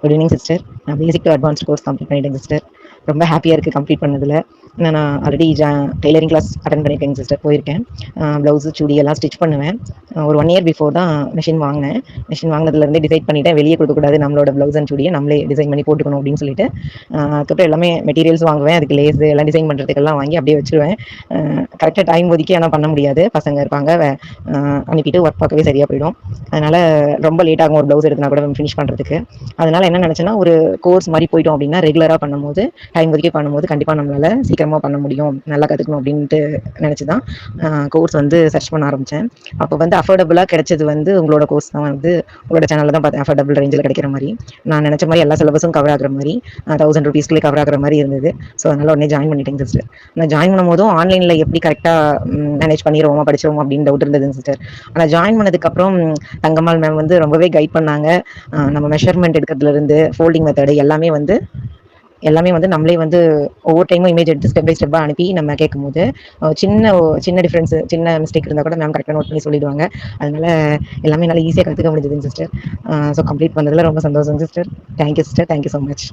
Good evening sister. நான் basic to advanced course complete பண்ணிட்டேன் சிஸ்டர். ரொம்ப ஹாப்பியாக இருக்குது கம்ப்ளீட் பண்ணதில். நான் ஆல்ரெடி டெய்லரிங் கிளாஸ் அட்டன் பண்ணியிருக்கேங்க சிஸ்டர், போயிருக்கேன். ப்ளவுஸு சுடி எல்லாம் ஸ்டிச் பண்ணுவேன். ஒரு 1 இயர் பிஃபோர் தான் மிஷின் வாங்கினேன். மிஷின் வாங்கினதுலேருந்தே டிசைட் பண்ணிவிட்டேன், வெளியே கொடுக்கக்கூடாது, நம்மளோட ப்ளவுஸ் அண்ட் சுடியை நம்மளே டிசைன் பண்ணி போட்டுக்கணும் அப்படின்னு சொல்லிட்டு அதுக்கப்புறம் எல்லாமே மெட்டீரியல்ஸ் வாங்குவேன், அதுக்கு லேஸு எல்லாம் டிசைன் பண்ணுறதுக்கெல்லாம் வாங்கி அப்படியே வச்சுருவேன். கரெக்டாக டைம் ஒதுக்கி ஆனால் பண்ண முடியாது, பசங்க இருப்பாங்க, அனுப்பிட்டு ஒர்க் பார்க்கவே சரியாக போயிடும். அதனால் ரொம்ப லேட் ஆகும் ஒரு ப்ளவுஸ் எடுத்துனா கூட ஃபினிஷ் பண்ணுறதுக்கு. அதனால் என்ன நினச்சேன்னா, ஒரு கோர்ஸ் மாதிரி போயிட்டோம் அப்படின்னா ரெகுலராக பண்ணும்போது, டைம் ஒதுக்கி பண்ணும்போது கண்டிப்பாக நம்மளால் சீக்கிரமாக பண்ண முடியும், நல்லா கற்றுக்கணும் அப்படின்ட்டு நினச்சி தான் கோர்ஸ் வந்து சர்ச் பண்ண ஆரம்பித்தேன். அப்போ வந்து அஃபோர்டபுளாக கிடைச்சது வந்து உங்களோட கோர்ஸ் தான். வந்து உங்களோட சேனலில் தான் பார்த்தேன், அஃபோர்டபுள் ரேஞ்சில் கிடைக்கிற மாதிரி, நான் நினச்ச மாதிரி எல்லா சிலபஸும் கவர் ஆகிற மாதிரி, 1000 ருபீஸ்லேயே கவர் ஆகிற மாதிரி இருந்தது. ஸோ அதனால் உடனே ஜாயின் பண்ணிட்டேங்க சிஸ்டர். நான் ஜாயின் பண்ணும் போதும் ஆன்லைனில் எப்படி கரெக்டாக மேனேஜ் பண்ணிடுவோமா படிச்சிருவோம் அப்படின்னு டவுட் இருந்ததுங்க சிஸ்டர். ஆனால் ஜாயின் பண்ணதுக்கப்புறம் தங்கம்மாள் மேம் வந்து ரொம்பவே கைட் பண்ணாங்க. நம்ம மெஷர்மெண்ட் எடுக்கிறதுலேருந்து ஃபோல்டிங் மெத்தடு எல்லாமே வந்து நம்மளே வந்து ஒவ்வொரு டைமும் இமேஜ் எடுத்து ஸ்டெப் பை ஸ்டெப்பாக அனுப்பி நம்ம கேட்கும்போது சின்ன டிஃப்ரென்ஸ், சின்ன மிஸ்டேக் இருந்தால் கூட மேம் கரெக்டாக நோட் பண்ணி சொல்லிடுவாங்க. அதனால எல்லாமே நல்லா ஈஸியாக கற்றுக்க முடிஞ்சதுங்க சிஸ்டர். ஸோ கம்ப்ளீட் பண்ணதில் ரொம்ப சந்தோஷம் sister. Thank you sister, thank you so much.